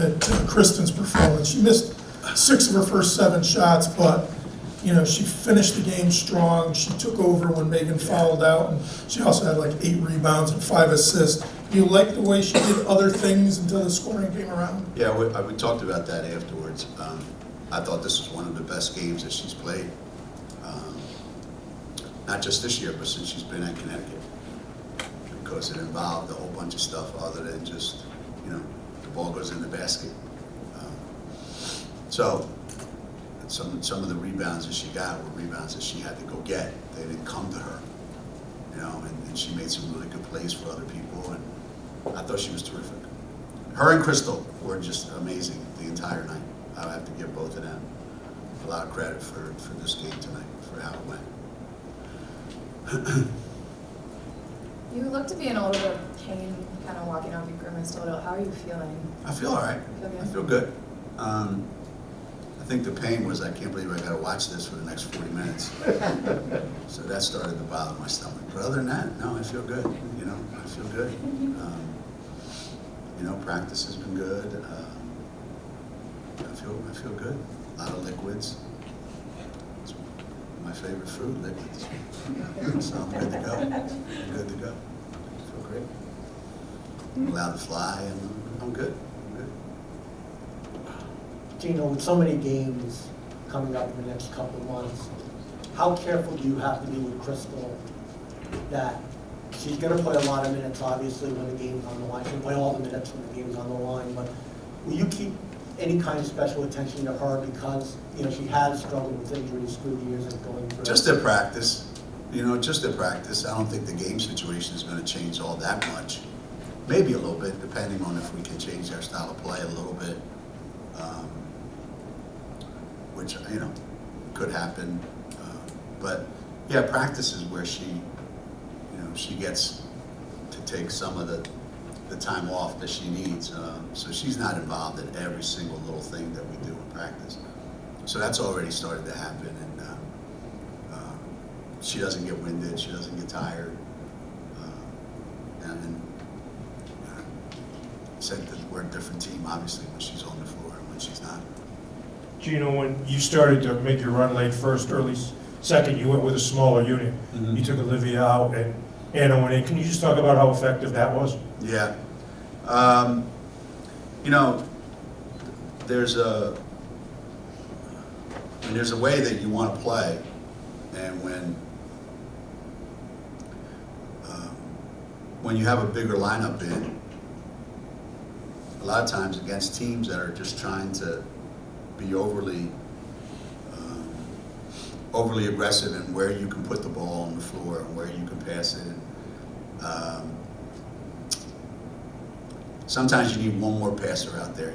at Kristen's performance. She missed 6 of her first 7 shots, but she finished the game strong. She took over when Megan fouled out, and she also had like 8 rebounds and 5 assists. Do you like the way she did other things until the scoring came around? Yeah, we talked about that afterwards. I thought this was one of the best games that she's played. Not just this year, but since she's been at Connecticut. Because it involved a whole bunch of stuff other than just, the ball goes in the basket. So some of the rebounds that she got were rebounds that she had to go get. They didn't come to her, and she made some really good plays for other people, and I thought she was terrific. Her and Crystal were just amazing the entire night. I have to give both of them a lot of credit for this game tonight, for how it went. You look to be in a little bit of pain, kind of walking off. You grimaced a little. How are you feeling? I feel all right. I feel good. I think the pain was, I can't believe I got to watch this for the next 40 minutes. So that started to bother my stomach. But other than that, no, I feel good. I feel good. Practice has been good. I feel good. A lot of liquids. It's my favorite food, liquids. So I'm good to go. I'm good to go. I feel great. I'm allowed to fly, and I'm good. Geno, with so many games coming up in the next couple of months, how careful do you have to be with Crystal that she's going to play a lot of minutes, obviously, when the game's on the line. She'll play all the minutes when the game's on the line, but will you keep any kind of special attention to her because, she has struggled with injuries through the years of going through? Just at practice. Just at practice. I don't think the game situation is going to change all that much. Maybe a little bit, depending on if we can change our style of play a little bit. Which, could happen. But yeah, practice is where she gets to take some of the time off that she needs. So she's not involved in every single little thing that we do in practice. So that's already started to happen, and she doesn't get winded, she doesn't get tired. And said that we're a different team, obviously, when she's on the floor and when she's not. Geno, when you started to make your run late first, early second, you went with a smaller unit. Mm-hmm. You took Olivia out and Anna went in. Can you just talk about how effective that was? Yeah. There's a way that you want to play, and when you have a bigger lineup in, a lot of times against teams that are just trying to be overly aggressive in where you can put the ball on the floor and where you can pass it. Sometimes you need one more passer out there,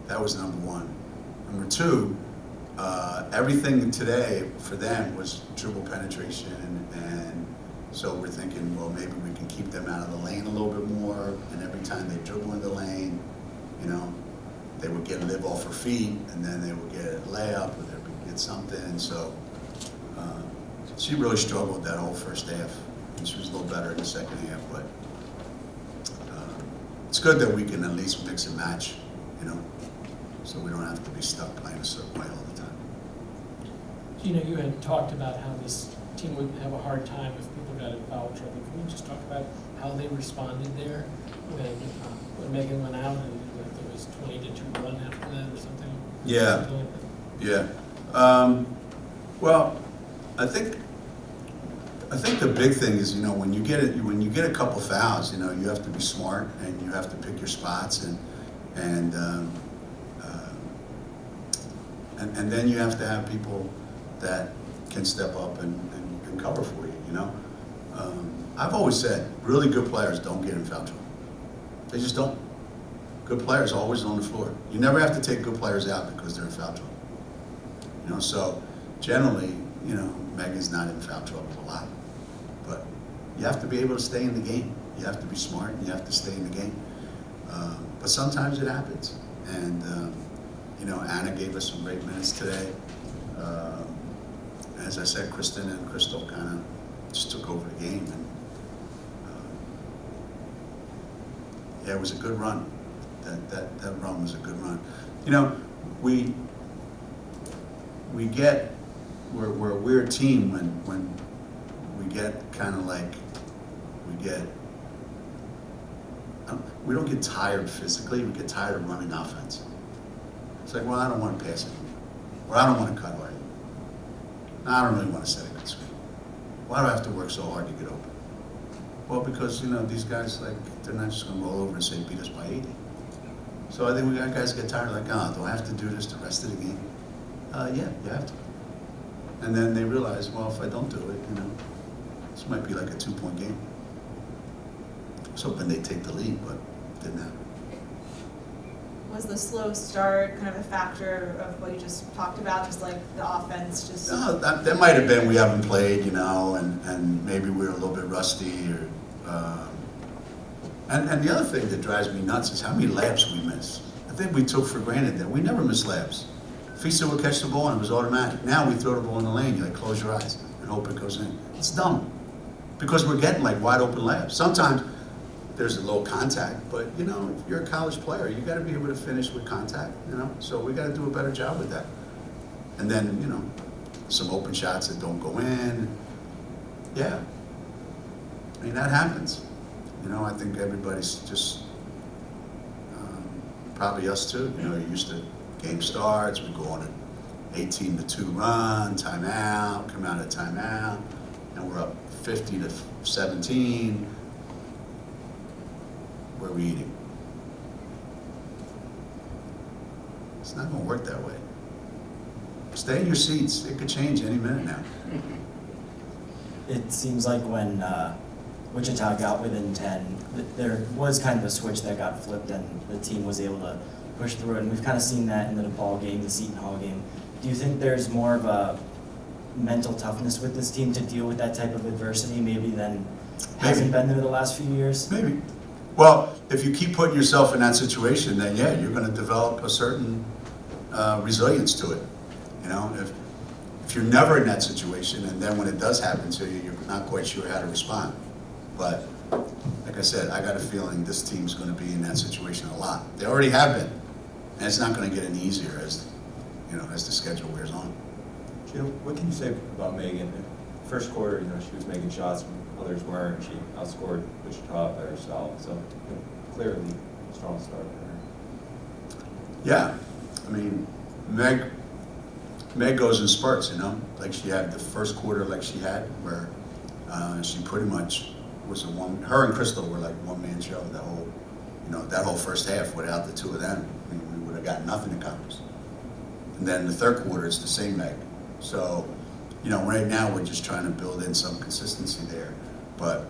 That was number one. Number two, everything today for them was dribble penetration, and so we're thinking, well, maybe we can keep them out of the lane a little bit more, and every time they dribble in the lane, they would get live off her feet, and then they would get a layup, or they would get something, and so she really struggled that whole first half, and she was a little better in the second half, but it's good that we can at least mix and match, so we don't have to be stuck playing a certain way all the time. Geno, you had talked about how this team would have a hard time if people got in foul trouble. Can you just talk about how they responded there when Megan went out and there was 20-2 run after that or something? Yeah. Something like that? Yeah. Well, I think the big thing is, when you get a couple fouls, you have to be smart and you have to pick your spots, and then you have to have people that can step up and cover for you. I've always said really good players don't get in foul trouble. They just don't. Good players are always on the floor. You never have to take good players out because they're in foul trouble. So generally, Megan's not in foul trouble a lot. But you have to be able to stay in the game. You have to be smart, and you have to stay in the game. But sometimes it happens. And, Anna gave us some great minutes today. As I said, Kristen and Crystal kind of just took over the game. And yeah, it was a good run. That run was a good run. You know, we're a weird team when we get kind of like, we don't get tired physically, we get tired of running offense. It's like, well, I don't want to pass it, or I don't want to cut hard. No, I don't really want to set a good screen. Why do I have to work so hard to get open? Well, because, you know, these guys, like, they're not just going to roll over and say, beat us by 80. So I think we got guys get tired, like, oh, do I have to do this the rest of the game? Yeah, you have to. And then they realize, well, if I don't do it, you know, this might be like a 2-point game. I was hoping they'd take the lead, but didn't happen. Was the slow start kind of a factor of what you just talked about, just like the offense just? No, that might have been we haven't played, you know, and maybe we were a little bit rusty. And the other thing that drives me nuts is how many laps we miss. I think we took for granted that we never miss laps. Fisa would catch the ball and it was automatic. Now we throw the ball in the lane, you like close your eyes and hope it goes in. It's dumb because we're getting like wide open laps. Sometimes there's a low contact, but you know, if you're a college player, you got to be able to finish with contact, you know? So we got to do a better job with that. And then, you know, some open shots that don't go in. Yeah. I mean, that happens. You know, I think everybody's just, probably us too, you know, you're used to game starts, we go on an 18-2 run, timeout, come out of timeout, and we're up 50-17. Where are we eating? It's not going to work that way. Stay in your seats. It could change any minute now. It seems like when Wichita got within 10, there was kind of a switch that got flipped and the team was able to push through it. And we've kind of seen that in the DePaul game, the Seton Hall game. Do you think there's more of a mental toughness with this team to deal with that type of adversity maybe than hasn't been there the last few years? Maybe. Well, if you keep putting yourself in that situation, then yeah, you're going to develop a certain resilience to it. You know, if you're never in that situation, and then when it does happen to you, you're not quite sure how to respond. But like I said, I got a feeling this team's going to be in that situation a lot. They already have been, and it's not going to get any easier as, you know, as the schedule wears on. Geno, what can you say about Megan? First quarter, you know, she was making shots when others weren't. She outscored Wichita by herself. So clearly, a strong start for her. Yeah, I mean, Meg goes in spurts, you know, like she had the first quarter, like she had, where she pretty much was her and Crystal were like one-man show that whole first half. Without the two of them, we would have got nothing accomplished. And then the third quarter, it's the same Meg. So, you know, right now we're just trying to build in some consistency there. But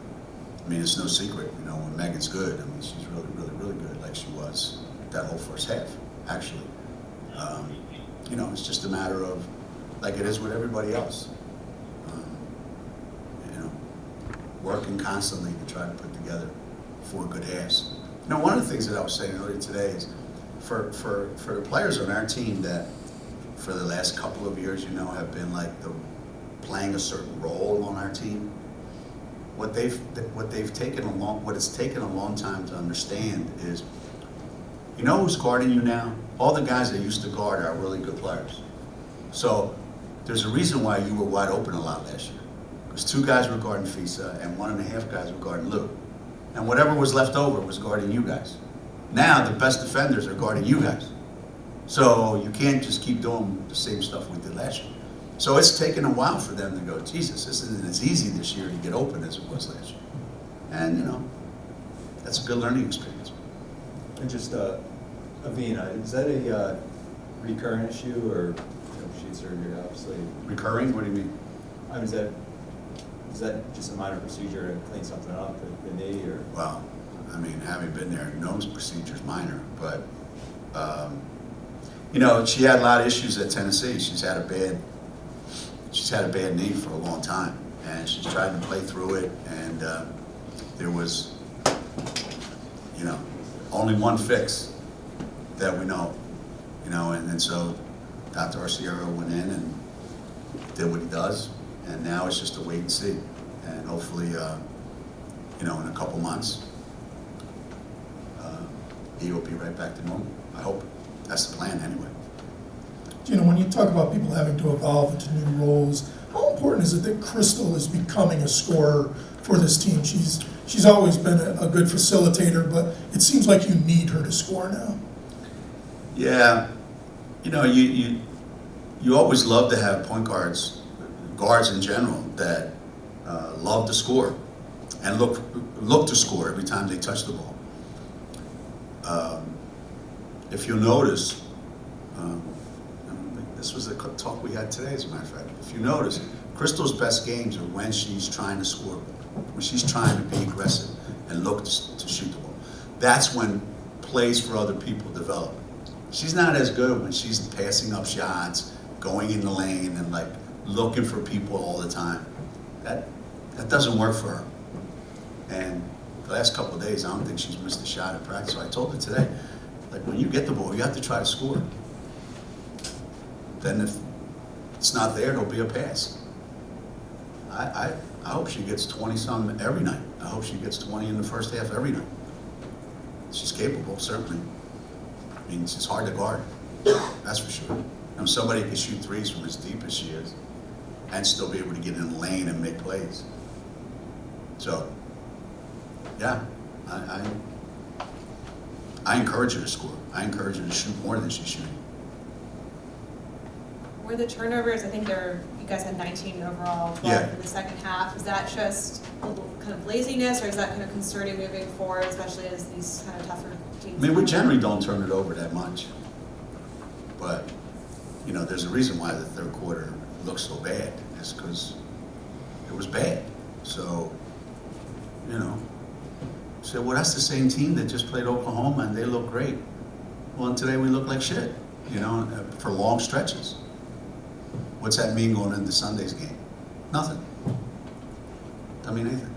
I mean, it's no secret, you know, when Megan's good, I mean, she's really, really, really good, like she was that whole first half, actually. You know, it's just a matter of, like it is with everybody else, you know, working constantly to try to put together 4 good halves. You know, one of the things that I was saying earlier today is for the players on our team that for the last couple of years, you know, have been like playing a certain role on our team. What it's taken a long time to understand is, you know who's guarding you now? All the guys that used to guard are really good players. So there's a reason why you were wide open a lot last year. Because 2 guys were guarding Fisa and 1.5 guys were guarding Lou. And whatever was left over was guarding you guys. Now the best defenders are guarding you guys. So you can't just keep doing the same stuff we did last year. So it's taken a while for them to go, Jesus, this isn't as easy this year to get open as it was last year. And, you know, that's a good learning experience. And just Avina, is that a recurrent issue, or you know, she had surgery obviously? Recurring? What do you mean? I mean, is that just a minor procedure to clean something up at the knee, or? Well, I mean, having been there, Nome's procedure's minor, but you know, she had a lot of issues at Tennessee. She's had a bad knee for a long time, and she's tried to play through it. And there was, you know, only one fix that we know, you know, and so Dr. Arciero went in and did what he does, and now it's just a wait and see, and hopefully, you know, in a couple months, he will be right back to normal. I hope. That's the plan anyway. You know, when you talk about people having to evolve into new roles, how important is it that Crystal is becoming a scorer for this team? She's always been a good facilitator, but it seems like you need her to score now. Yeah, you know, you always love to have point guards in general, that love to score and look to score every time they touch the ball. If you'll notice, this was the talk we had today, as a matter of fact. If you notice, Crystal's best games are when she's trying to score, when she's trying to be aggressive and look to shoot the ball. That's when plays for other people develop. She's not as good when she's passing up shots, going in the lane, and like looking for people all the time. That doesn't work for her. And the last couple of days, I don't think she's missed a shot at practice. So I told her today, like, when you get the ball, you have to try to score. Then if it's not there, it'll be a pass. I hope she gets 20-some every night. I hope she gets 20 in the first half every night. She's capable, certainly. I mean, she's hard to guard, that's for sure. And somebody can shoot threes from as deep as she is and still be able to get in the lane and make plays. So, yeah, I encourage her to score. I encourage her to shoot more than she's shooting. Were the turnovers, I think you guys had 19 overall, 12 Yeah. in the second half. Is that just a little kind of laziness, or is that kind of concerning moving forward, especially as these kind of tougher teams? I mean, we come? generally don't turn it over that much. But, you know, there's a reason why the third quarter looks so bad. It's because it was bad. So, you know, say, well, that's the same team that just played Oklahoma and they look great. Well, and today we look like shit, you know, for long stretches. What's that mean going into Sunday's game? Nothing. Doesn't mean anything.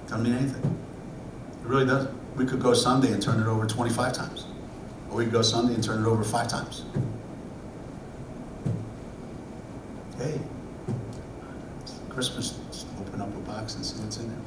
Doesn't mean anything. It really doesn't. We could go Sunday and turn it over 25 times. Or we could go Sunday and turn it over 5 times. Hey, Christmas, just open up a box and see what's in there.